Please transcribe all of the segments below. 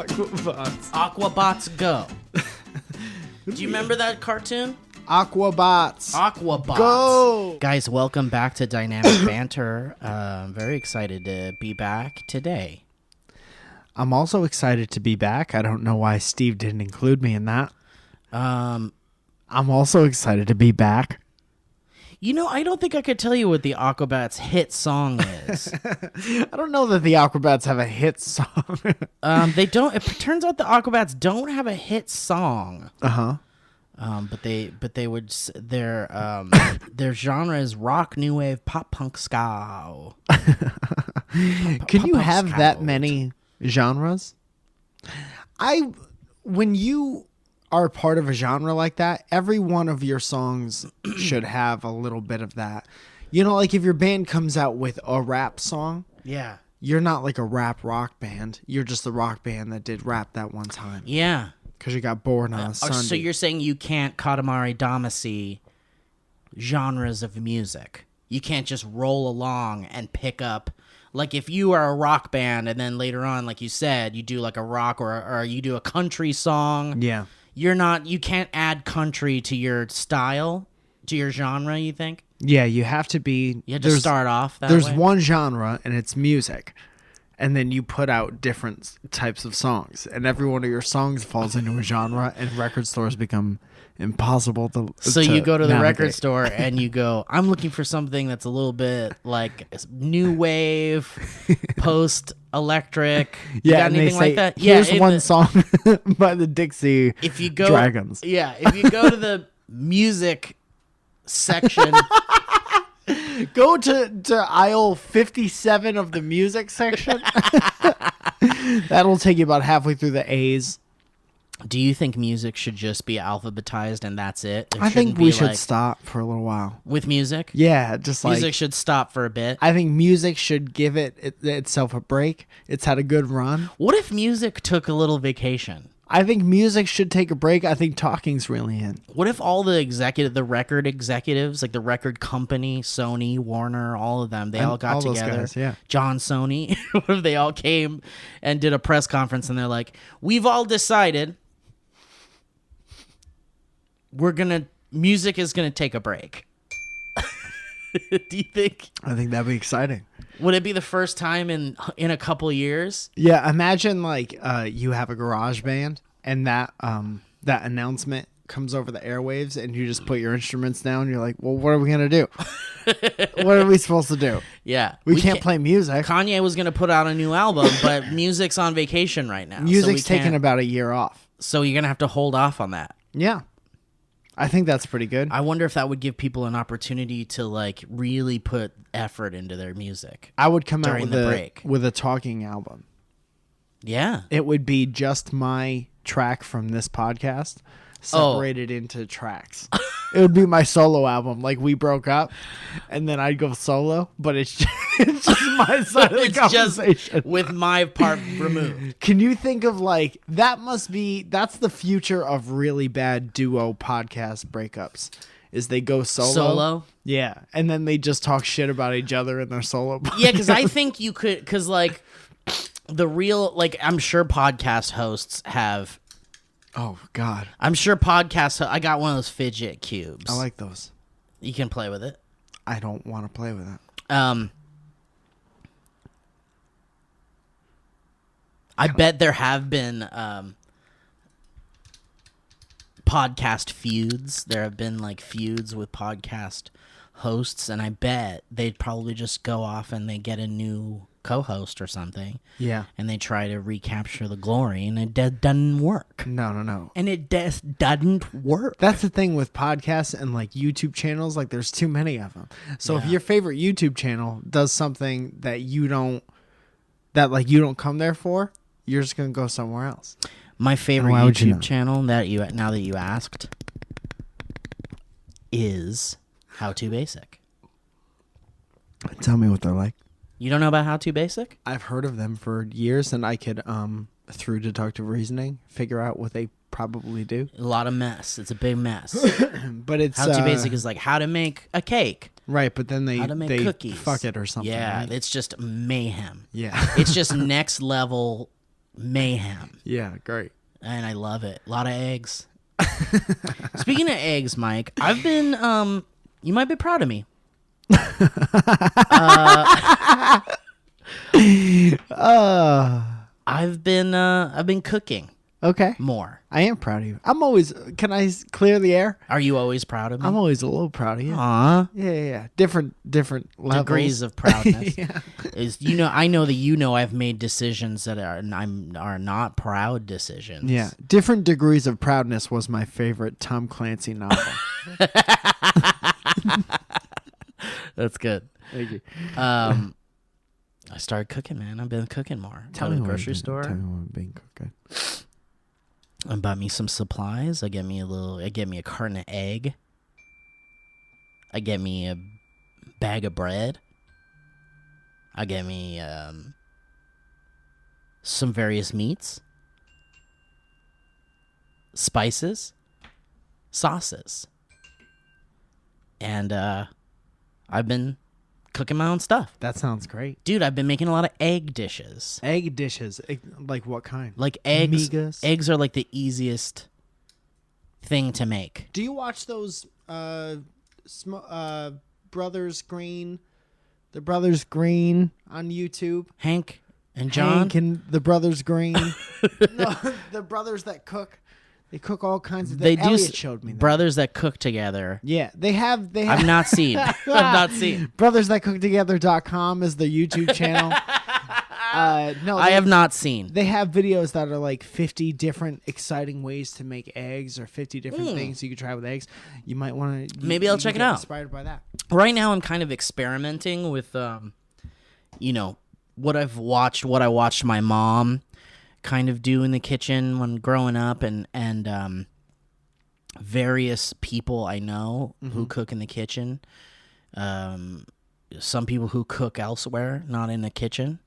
Aquabots. Aquabots Go. Do you remember that cartoon? Aquabots. Aquabots. Go. Guys, welcome back to Dynamic Banter. I'm very excited to be back today. I'm also excited to be back. I don't know why Steve didn't include me in that. I'm also excited to be back. You know, I don't think I could tell you what the Aquabats hit song is. I don't know that the Aquabats have a hit song. They don't. It turns out the Aquabats don't have a hit song. Uh-huh. But they would their genre is rock, new wave, pop punk, ska. Can you have that many genres? When you are part of a genre like that, every one of your songs should have a little bit of that. You know, like if your band comes out with a rap song, Yeah. you're not like a rap rock band. You're just a rock band that did rap that one time. Yeah. Because you got born on a Sunday. So you're saying you can't Katamari Damacy genres of music. You can't just roll along and pick up. Like if you are a rock band and then later on, like you said, you do like a rock or you do a country song. Yeah. You can't add country to your style, to your genre, you think? Yeah, you have to be... You have to start off that There's way? one genre, and it's music. And then you put out different types of songs. And every one of your songs falls into a genre, and record stores become impossible to So you go to the navigate. record store and you go, I'm looking for something that's a little bit like new wave, post-electric. You got and they anything say, like that? here's in one the- song by the Dixie if you go, Dragons. Yeah, if you go to the music section, Go to aisle 57 of the music section. That'll take you about halfway through the A's. do you think music should just be alphabetized and that's it? There I think shouldn't we be, should like, stop for a little while. with music. Yeah, just like... Music should stop for a bit. I think music should give itself a break. It's had a good run. What if music took a little vacation? I think music should take a break. I think talking's really in. What if all the record executives, like the record company, Sony, Warner, all of them, they all got all those together. guys, yeah. John Sony, what if they all came and did a press conference and they're like, we've all decided music is gonna take a break. Do you think? I think that'd be exciting. Would it be the first time in a couple years? Yeah, imagine like you have a garage band and that announcement comes over the airwaves and you just put your instruments down. You're like, well, what are we gonna do? What are we supposed to do? Yeah, We can't play music. Kanye was gonna put out a new album, but music's on vacation right now. Music's so we taking can't- about a year off. So you're gonna have to hold off on that. Yeah, I think that's pretty good. I wonder if that would give people an opportunity to like really put effort into their music. I would come out during with the break. with a talking album. Yeah. It would be just my track from this podcast separated into tracks. It would be my solo album. Like we broke up and then I'd go solo, but it's just my side of the It's just conversation. with my part removed. Can you think of like, that's the future of really bad duo podcast breakups is they go solo. Solo? Yeah. And then they just talk shit about each other in their solo podcast. Yeah, because I think you could, because like the real, like I'm sure podcast hosts have, Oh, God. I got one of those fidget cubes. I like those. You can play with it. I don't want to play with it. I bet there have been podcast feuds. There have been like feuds with podcast hosts, and I bet they'd probably just go off and they get a new co-host or something. Yeah. And they try to recapture the glory, and it doesn't work. No. And it just doesn't work. That's the thing with podcasts and like YouTube channels. Like there's too many of them. So if your favorite YouTube channel does something that you don't come there for, you're just going to go somewhere else. My favorite why would you YouTube know? channel now that you asked is How To Basic. Tell me what they're like. You don't know about How To Basic? I've heard of them for years, and I could, through deductive reasoning, figure out what they probably do. A lot of mess. It's a big mess. But it's How To Basic is like how to make a cake. right. But then How to make they cookies. fuck it or something. Yeah, right? it's just mayhem. Yeah. It's just next level mayhem. Yeah, great. And I love it. A lot of eggs. Speaking of eggs, Mike, I've been you might be proud of me. I've been cooking Okay. more. I am proud of you. I'm always. Can I clear the air? Are you always proud of me? I'm always a little proud of you. Aw. Yeah. Different levels. Degrees of proudness. Yeah. I know that I've made decisions that are not proud decisions. Yeah. Different degrees of proudness was my favorite Tom Clancy novel. That's good. Thank you. I started cooking, man. I've been cooking more. Tell Go me to the what grocery I've store. Tell me what I've been cooking. I bought me some supplies. I get me a carton of egg. I get me a bag of bread. I get me some various meats, spices, sauces. And I've been cooking my own stuff. That sounds great. Dude, I've been making a lot of egg dishes. Egg dishes, like what kind? Like eggs. Migas? Eggs are like the easiest thing to make. Do you watch those Brothers Green? The Brothers Green on YouTube. Hank and John. Hank and the Brothers Green. No, the brothers that cook. They cook all kinds of things. Elliot showed me that. Brothers that cook together. Yeah, they have. I've not seen. I've not seen. BrothersThatCookTogether.com is the YouTube channel. No, I have not seen. They have videos that are like 50 different exciting ways to make eggs, or 50 different things you could try with eggs. You might want to. Maybe I'll check it out. Inspired by that. Right now, I'm kind of experimenting with, what I watched my mom kind of do in the kitchen when growing up, and various people I know who cook in the kitchen. Some people who cook elsewhere, not in the kitchen.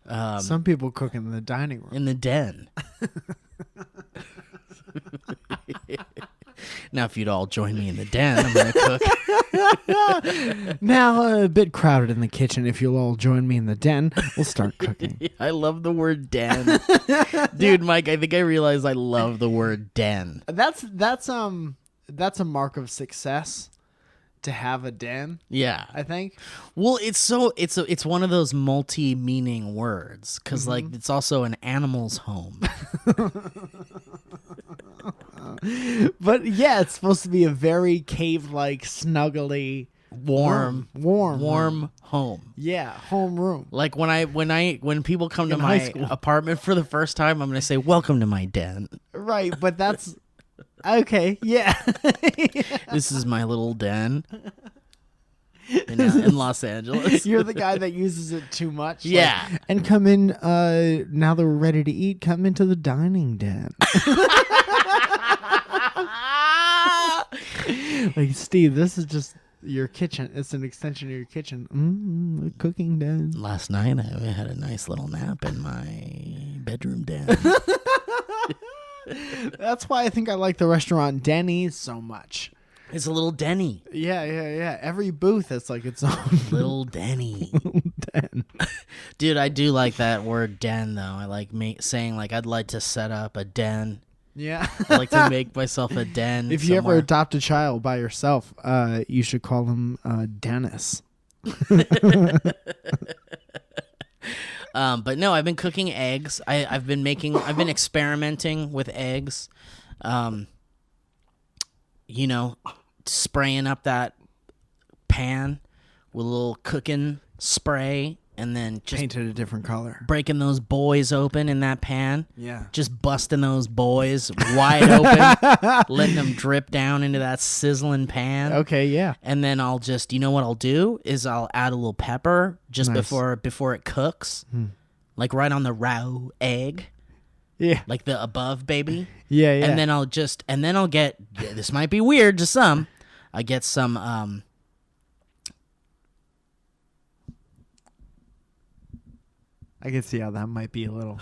Some people cook in the dining room. In the den. Now, if you'd all join me in the den, I'm going to cook. Now, a bit crowded in the kitchen. If you'll all join me in the den, we'll start cooking. I love the word den. Dude, Mike, I think I realized I love the word den. That's a mark of success to have a den. Yeah. I think. Well, it's one of those multi-meaning words, because like it's also an animal's home. But yeah, it's supposed to be a very cave-like, snuggly, warm home. Yeah, home room. Like when people come to In high my school. apartment for the first time, I'm going to say, "Welcome to my den." Right, but that's okay. Yeah. This is my little den in Los Angeles. You're the guy that uses it too much. Yeah. Like, and come in, now that we're ready to eat, come into the dining den. Like, Steve, this is just your kitchen. It's an extension of your kitchen. A cooking den. Last night, I had a nice little nap in my bedroom den. That's why I think I like the restaurant Denny's so much. It's a little Denny. Yeah. Every booth is like its own Little Denny. den. Dude, I do like that word den, though. I like saying, like, I'd like to set up a den. Yeah. I like to make myself a den. If you somewhere. ever adopt a child by yourself, you should call him Dennis. But no, I've been cooking eggs. I've been experimenting with eggs. Spraying up that pan with a little cooking spray, and then just Painted a different color. breaking those boys open in that pan. Yeah. Just busting those boys wide open, letting them drip down into that sizzling pan. Okay, yeah. And then I'll just, what I'll do is I'll add a little pepper just Nice. before it cooks, like right on the raw egg, Yeah. like the above baby. Yeah. And then I'll get, this might be weird to some, I get some I can see how that might be a little.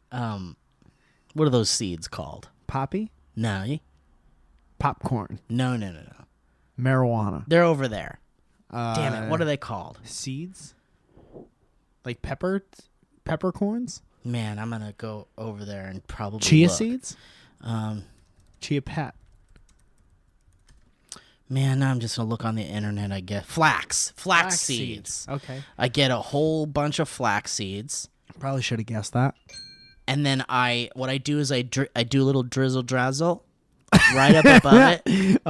what are those seeds called? Poppy? No. Popcorn. No. Marijuana. They're over there. Damn it, what are they called? Seeds? Like peppercorns? Man, I'm gonna go over there and probably Chia look. seeds? Chia pet. Man, now I'm just gonna look on the internet. I get flax seeds. Okay. I get a whole bunch of flax seeds, Probably should have guessed that. and then what I do is I do a little drizzle drazzle right up above it.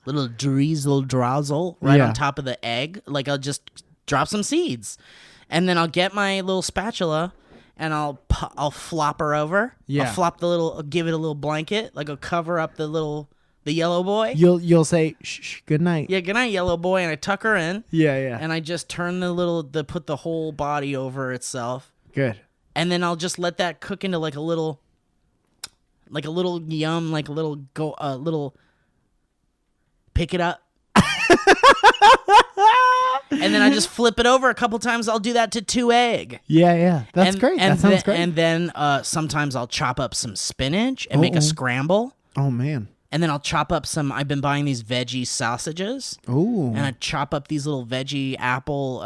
Little drizzle drazzle right on top of the egg. Like I'll just drop some seeds, and then I'll get my little spatula. And I'll flop her over. Yeah. I'll give it a little blanket. Like I'll cover up the yellow boy. You'll say shh, good night. Yeah, good night, yellow boy, and I tuck her in. Yeah. And I just turn put the whole body over itself. Good. And then I'll just let that cook into like a little yum, like a little pick it up. And then I just flip it over a couple times. I'll do that to 2 egg. Yeah. That's great. That sounds great. And then sometimes I'll chop up some spinach and make a scramble. Oh, man. And then I'll chop up I've been buying these veggie sausages. Ooh. And I chop up these little veggie apple,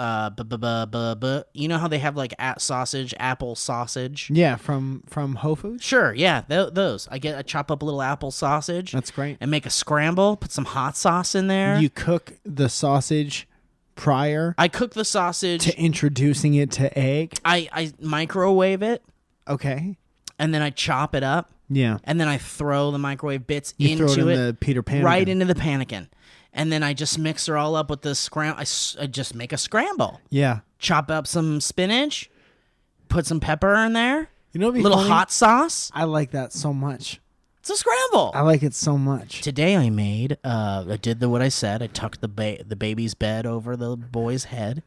you know how they have like apple sausage? Yeah, from Whole Foods? Sure, yeah, those. I chop up a little apple sausage. That's great. And make a scramble, put some hot sauce in there. You cook the sausage prior I cook the sausage. to introducing it to egg? I microwave it, Okay. and then I chop it up. Yeah. And then I throw the microwave bits You into throw it in it. the Peter Pan. Right into the pannikin. And then I just mix her all up with the scramble. I just make a scramble. Yeah. Chop up some spinach, put some pepper in there, You know what'd be little funny? hot sauce. I like that so much. It's a scramble. I like it so much. Today I did what I said. I tucked the baby's bed over the boy's head.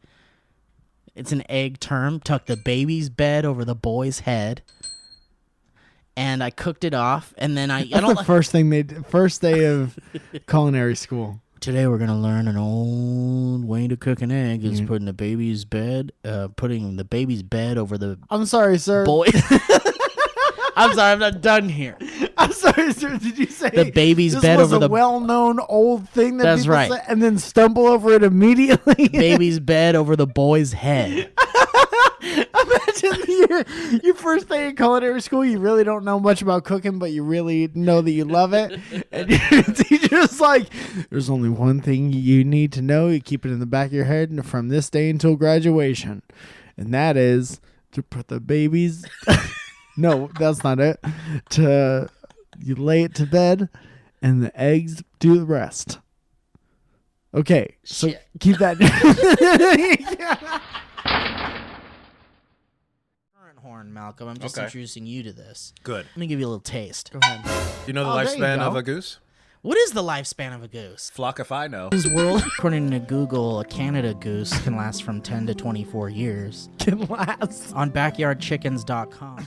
It's an egg term. Tuck the baby's bed over the boy's head. And I cooked it off, and then I That's the first thing first day of culinary school. Today we're gonna learn an old way to cook an egg is putting the baby's bed over the I'm sorry, sir. boy. I'm sorry, I'm not done here. I'm sorry, sir. Did you say The baby's this bed was over a the well-known old thing that That's people right. say, and then stumble over it immediately? baby's bed over the boy's head. Imagine your first day in culinary school. You really don't know much about cooking, but you really know that you love it. And your teacher's like, "There's only one thing you need to know. You keep it in the back of your head from this day until graduation, and that is to put the baby's." No, that's not it. You lay it to bed, and the eggs do the rest. Okay, so Shit. keep that. Current horn, Malcolm. I'm just introducing you to this. Good. Let me give you a little taste. Go ahead. You know the Oh, there you lifespan go. of a goose? What is the lifespan of a goose? Flock if I know. This world, according to Google, a Canada goose can last from 10 to 24 years. Can last. On backyardchickens.com.